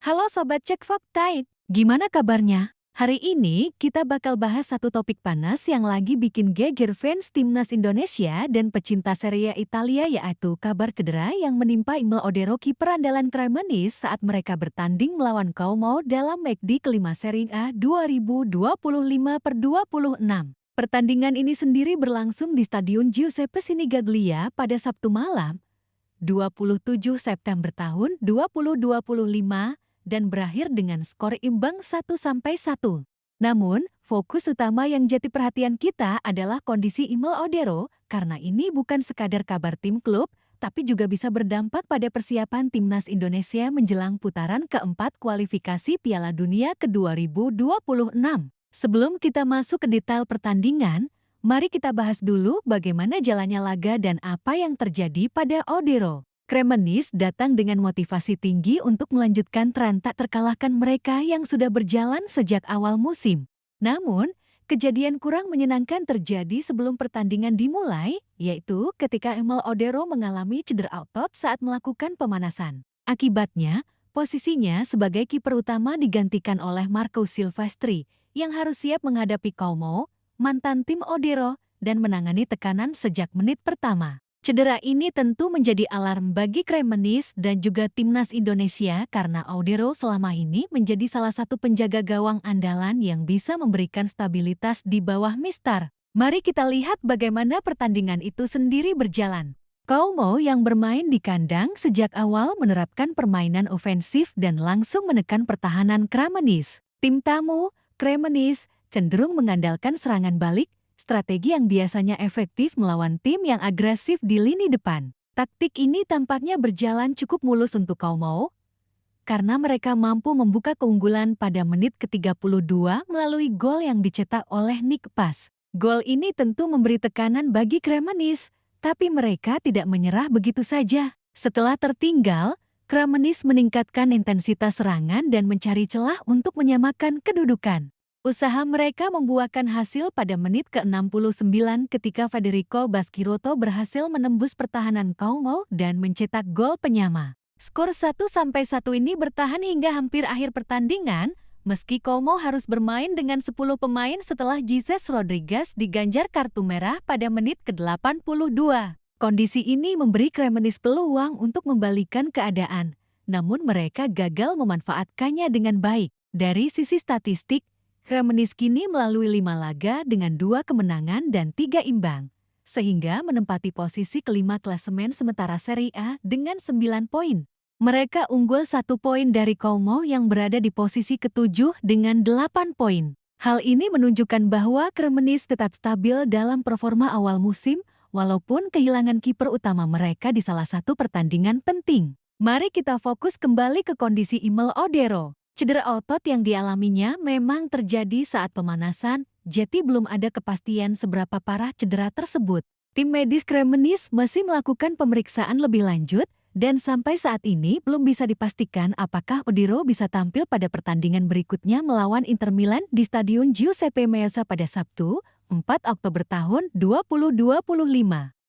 Halo Sobat Cek Fakta, gimana kabarnya? Hari ini kita bakal bahas satu topik panas yang lagi bikin geger fans timnas Indonesia dan pecinta Serie A Italia, yaitu kabar cedera yang menimpa Imel Odero, kiper andalan Cremonese saat mereka bertanding melawan Como dalam McD kelima Serie A 2025/26. Pertandingan ini sendiri berlangsung di Stadion Giuseppe Sinigaglia pada Sabtu malam, 27 September tahun 2025 dan berakhir dengan skor imbang 1-1. Namun, fokus utama yang jadi perhatian kita adalah kondisi Imel Odero, karena ini bukan sekadar kabar tim klub, tapi juga bisa berdampak pada persiapan timnas Indonesia menjelang putaran keempat kualifikasi Piala Dunia ke 2026. Sebelum kita masuk ke detail pertandingan, mari kita bahas dulu bagaimana jalannya laga dan apa yang terjadi pada Odero. Cremonese datang dengan motivasi tinggi untuk melanjutkan tren tak terkalahkan mereka yang sudah berjalan sejak awal musim. Namun, kejadian kurang menyenangkan terjadi sebelum pertandingan dimulai, yaitu ketika Imel Odero mengalami cedera otot saat melakukan pemanasan. Akibatnya, posisinya sebagai kiper utama digantikan oleh Marco Silvestri, yang harus siap menghadapi Como, mantan tim Odero, dan menangani tekanan sejak menit pertama. Cedera ini tentu menjadi alarm bagi Cremonese dan juga timnas Indonesia karena Odero selama ini menjadi salah satu penjaga gawang andalan yang bisa memberikan stabilitas di bawah Mister. Mari kita lihat bagaimana pertandingan itu sendiri berjalan. Como yang bermain di kandang sejak awal menerapkan permainan ofensif dan langsung menekan pertahanan Cremonese. Tim tamu, Cremonese, cenderung mengandalkan serangan balik, strategi yang biasanya efektif melawan tim yang agresif di lini depan. Taktik ini tampaknya berjalan cukup mulus untuk Como, karena mereka mampu membuka keunggulan pada menit ke-32 melalui gol yang dicetak oleh Nick Pas. Gol ini tentu memberi tekanan bagi Cremonese, tapi mereka tidak menyerah begitu saja. Setelah tertinggal, Cremonese meningkatkan intensitas serangan dan mencari celah untuk menyamakan kedudukan. Usaha mereka membuahkan hasil pada menit ke-69 ketika Federico Baschirotto berhasil menembus pertahanan Como dan mencetak gol penyama. Skor 1-1 ini bertahan hingga hampir akhir pertandingan, meski Como harus bermain dengan 10 pemain setelah Jesus Rodriguez diganjar kartu merah pada menit ke-82. Kondisi ini memberi Cremonese peluang untuk membalikan keadaan, namun mereka gagal memanfaatkannya dengan baik. Dari sisi statistik, Cremonese kini melalui 5 laga dengan 2 kemenangan dan 3 imbang, sehingga menempati posisi kelima klasemen sementara Serie A dengan 9 poin. Mereka unggul 1 poin dari Como yang berada di posisi ke-7 dengan 8 poin. Hal ini menunjukkan bahwa Cremonese tetap stabil dalam performa awal musim, walaupun kehilangan kiper utama mereka di salah satu pertandingan penting. Mari kita fokus kembali ke kondisi Imel Odero. Cedera otot yang dialaminya memang terjadi saat pemanasan, jadi belum ada kepastian seberapa parah cedera tersebut. Tim medis Cremonese masih melakukan pemeriksaan lebih lanjut, dan sampai saat ini belum bisa dipastikan apakah Odero bisa tampil pada pertandingan berikutnya melawan Inter Milan di Stadion Giuseppe Meazza pada Sabtu, 4 Oktober tahun 2025.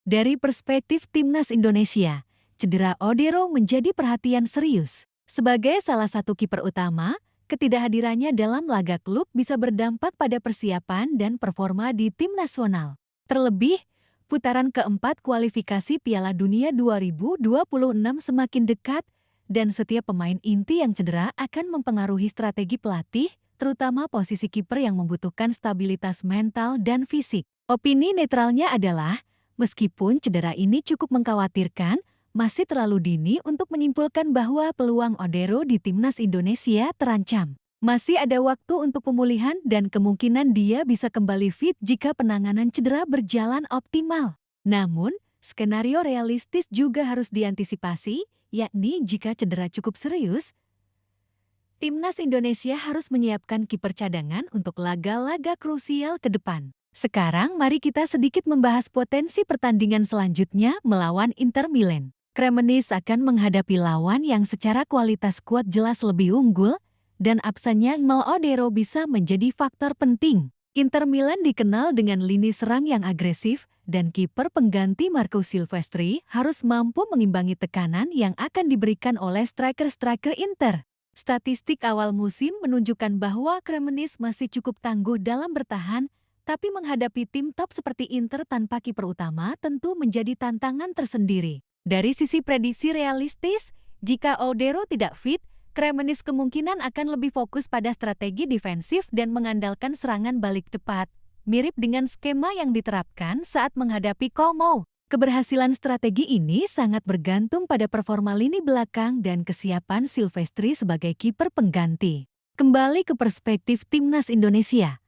Dari perspektif timnas Indonesia, cedera Odero menjadi perhatian serius. Sebagai salah satu kiper utama, ketidakhadirannya dalam laga klub bisa berdampak pada persiapan dan performa di tim nasional. Terlebih, putaran keempat kualifikasi Piala Dunia 2026 semakin dekat, dan setiap pemain inti yang cedera akan mempengaruhi strategi pelatih, terutama posisi kiper yang membutuhkan stabilitas mental dan fisik. Opini netralnya adalah, meskipun cedera ini cukup mengkhawatirkan, masih terlalu dini untuk menyimpulkan bahwa peluang Odero di timnas Indonesia terancam. Masih ada waktu untuk pemulihan dan kemungkinan dia bisa kembali fit jika penanganan cedera berjalan optimal. Namun, skenario realistis juga harus diantisipasi, yakni jika cedera cukup serius, timnas Indonesia harus menyiapkan kiper cadangan untuk laga-laga krusial ke depan. Sekarang mari kita sedikit membahas potensi pertandingan selanjutnya melawan Inter Milan. Cremonese akan menghadapi lawan yang secara kualitas skuad jelas lebih unggul, dan absennya Imel Odero bisa menjadi faktor penting. Inter Milan dikenal dengan lini serang yang agresif, dan kiper pengganti Marco Silvestri harus mampu mengimbangi tekanan yang akan diberikan oleh striker-striker Inter. Statistik awal musim menunjukkan bahwa Cremonese masih cukup tangguh dalam bertahan, tapi menghadapi tim top seperti Inter tanpa kiper utama tentu menjadi tantangan tersendiri. Dari sisi prediksi realistis, jika Odero tidak fit, Cremonese kemungkinan akan lebih fokus pada strategi defensif dan mengandalkan serangan balik cepat, mirip dengan skema yang diterapkan saat menghadapi Como. Keberhasilan strategi ini sangat bergantung pada performa lini belakang dan kesiapan Silvestri sebagai kiper pengganti. Kembali ke perspektif timnas Indonesia.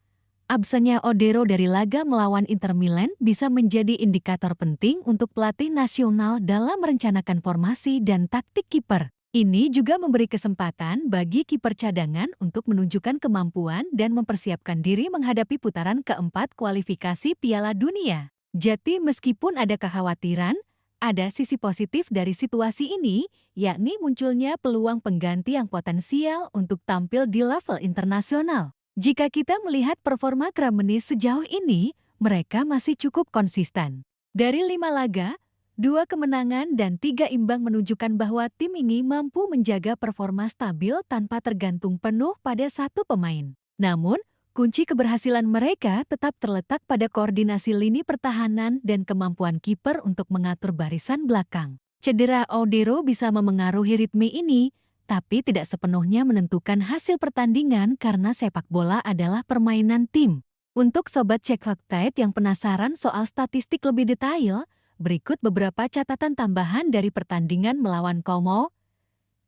Absennya Odero dari laga melawan Inter Milan bisa menjadi indikator penting untuk pelatih nasional dalam merencanakan formasi dan taktik kiper. Ini juga memberi kesempatan bagi kiper cadangan untuk menunjukkan kemampuan dan mempersiapkan diri menghadapi putaran keempat kualifikasi Piala Dunia. Jadi meskipun ada kekhawatiran, ada sisi positif dari situasi ini, yakni munculnya peluang pengganti yang potensial untuk tampil di level internasional. Jika kita melihat performa Cremonese sejauh ini, mereka masih cukup konsisten. Dari 5 laga, 2 kemenangan dan 3 imbang menunjukkan bahwa tim ini mampu menjaga performa stabil tanpa tergantung penuh pada satu pemain. Namun, kunci keberhasilan mereka tetap terletak pada koordinasi lini pertahanan dan kemampuan kiper untuk mengatur barisan belakang. Cedera Odero bisa memengaruhi ritme ini, tapi tidak sepenuhnya menentukan hasil pertandingan karena sepak bola adalah permainan tim. Untuk Sobat Cek Fakta yang penasaran soal statistik lebih detail, berikut beberapa catatan tambahan dari pertandingan melawan Como.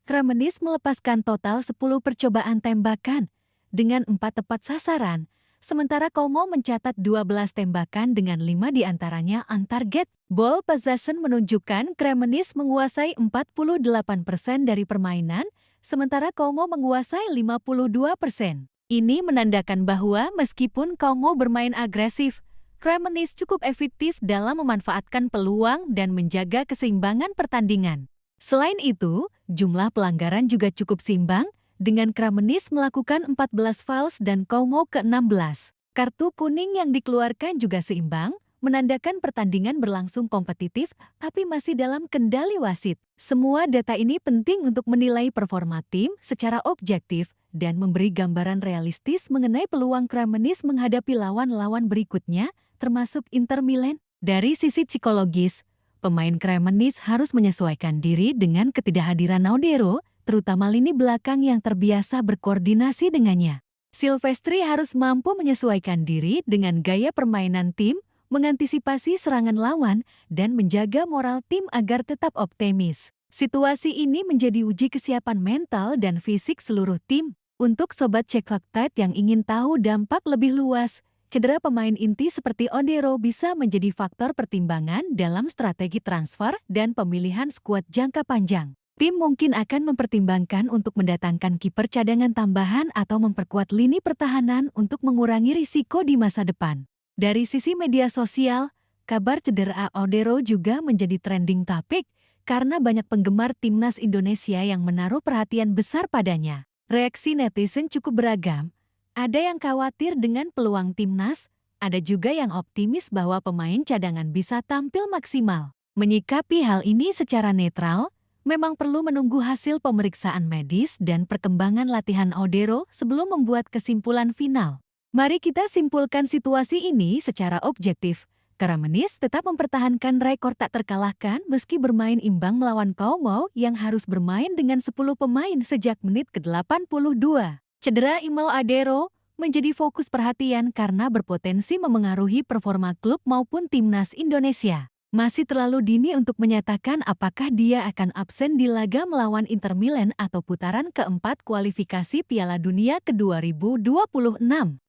Cremonese melepaskan total 10 percobaan tembakan, dengan 4 tepat sasaran, sementara Como mencatat 12 tembakan dengan 5 diantaranya on-target. Ball possession menunjukkan Cremonese menguasai 48% dari permainan, sementara Como menguasai 52%. Ini menandakan bahwa meskipun Como bermain agresif, Cremonese cukup efektif dalam memanfaatkan peluang dan menjaga keseimbangan pertandingan. Selain itu, jumlah pelanggaran juga cukup seimbang, dengan Cremonese melakukan 14 fouls dan Como ke-16. Kartu kuning yang dikeluarkan juga seimbang, menandakan pertandingan berlangsung kompetitif tapi masih dalam kendali wasit. Semua data ini penting untuk menilai performa tim secara objektif dan memberi gambaran realistis mengenai peluang Cremonese menghadapi lawan-lawan berikutnya, termasuk Inter Milan. Dari sisi psikologis, pemain Cremonese harus menyesuaikan diri dengan ketidakhadiran Odero, terutama lini belakang yang terbiasa berkoordinasi dengannya. Silvestri harus mampu menyesuaikan diri dengan gaya permainan tim, mengantisipasi serangan lawan, dan menjaga moral tim agar tetap optimis. Situasi ini menjadi uji kesiapan mental dan fisik seluruh tim. Untuk Sobat Cek Fakta yang ingin tahu dampak lebih luas, cedera pemain inti seperti Odero bisa menjadi faktor pertimbangan dalam strategi transfer dan pemilihan skuad jangka panjang. Tim mungkin akan mempertimbangkan untuk mendatangkan kiper cadangan tambahan atau memperkuat lini pertahanan untuk mengurangi risiko di masa depan. Dari sisi media sosial, kabar cedera Odero juga menjadi trending topik karena banyak penggemar timnas Indonesia yang menaruh perhatian besar padanya. Reaksi netizen cukup beragam. Ada yang khawatir dengan peluang timnas, ada juga yang optimis bahwa pemain cadangan bisa tampil maksimal. Menyikapi hal ini secara netral, memang perlu menunggu hasil pemeriksaan medis dan perkembangan latihan Odero sebelum membuat kesimpulan final. Mari kita simpulkan situasi ini secara objektif. Cremonese tetap mempertahankan rekor tak terkalahkan meski bermain imbang melawan Como yang harus bermain dengan 10 pemain sejak menit ke-82. Cedera Imel Odero menjadi fokus perhatian karena berpotensi memengaruhi performa klub maupun timnas Indonesia. Masih terlalu dini untuk menyatakan apakah dia akan absen di laga melawan Inter Milan atau putaran keempat kualifikasi Piala Dunia ke-2026.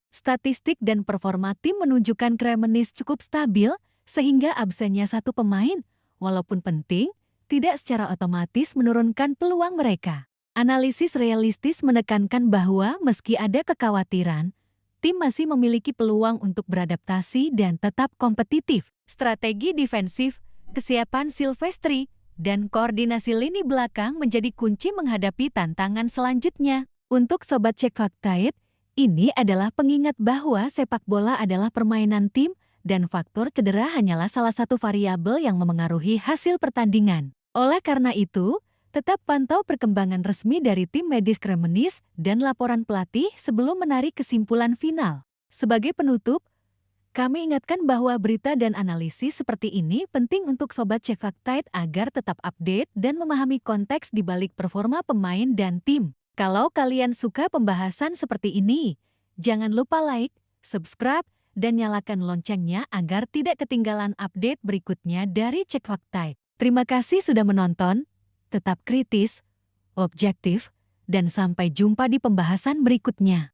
Statistik dan performa tim menunjukkan Cremonese cukup stabil, sehingga absennya satu pemain, walaupun penting, tidak secara otomatis menurunkan peluang mereka. Analisis realistis menekankan bahwa meski ada kekhawatiran, tim masih memiliki peluang untuk beradaptasi dan tetap kompetitif. Strategi defensif, kesiapan Silvestri, dan koordinasi lini belakang menjadi kunci menghadapi tantangan selanjutnya. Untuk Sobat Cek Fakta, ini adalah pengingat bahwa sepak bola adalah permainan tim dan faktor cedera hanyalah salah satu variabel yang memengaruhi hasil pertandingan. Oleh karena itu, Tetap pantau perkembangan resmi dari tim medis Kremenis dan laporan pelatih sebelum menarik kesimpulan final. Sebagai penutup, kami ingatkan bahwa berita dan analisis seperti ini penting untuk Sobat Cek Fakta agar tetap update dan memahami konteks di balik performa pemain dan tim. Kalau kalian suka pembahasan seperti ini, jangan lupa like, subscribe, dan nyalakan loncengnya agar tidak ketinggalan update berikutnya dari Cek Fakta. Terima kasih sudah menonton. Tetap kritis, objektif, dan sampai jumpa di pembahasan berikutnya.